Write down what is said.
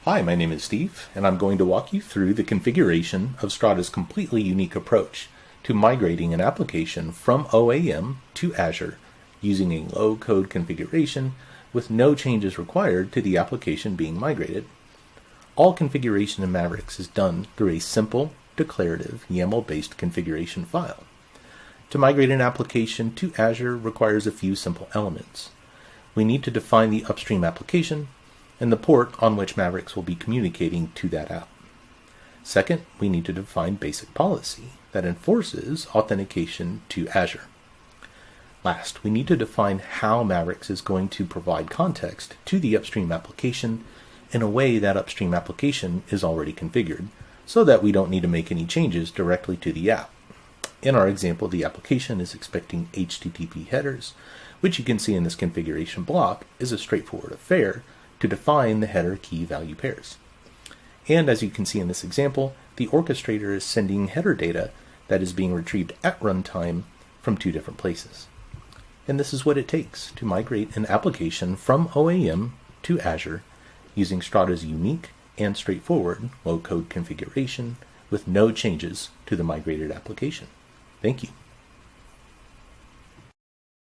Hi, my name is Steve, and I'm going to walk you through the configuration of Strata's completely unique approach to migrating an application from OAM to Azure using a low-code configuration with no changes required to the application being migrated. All configuration in Mavericks is done through a simple, declarative, YAML-based configuration file. To migrate an application to Azure requires a few simple elements. We need to define the upstream application and the port on which Mavericks will be communicating to that app. Second, we need to define basic policy that enforces authentication to Azure. Last, we need to define how Mavericks is going to provide context to the upstream application in a way that upstream application is already configured, so that we don't need to make any changes directly to the app. In our example, the application is expecting HTTP headers, which you can see in this configuration block is a straightforward affair to define the header key value pairs. And as you can see in this example, the orchestrator is sending header data that is being retrieved at runtime from two different places. And this is what it takes to migrate an application from OAM to Azure using Strata's unique and straightforward low-code configuration with no changes to the migrated application. Thank you.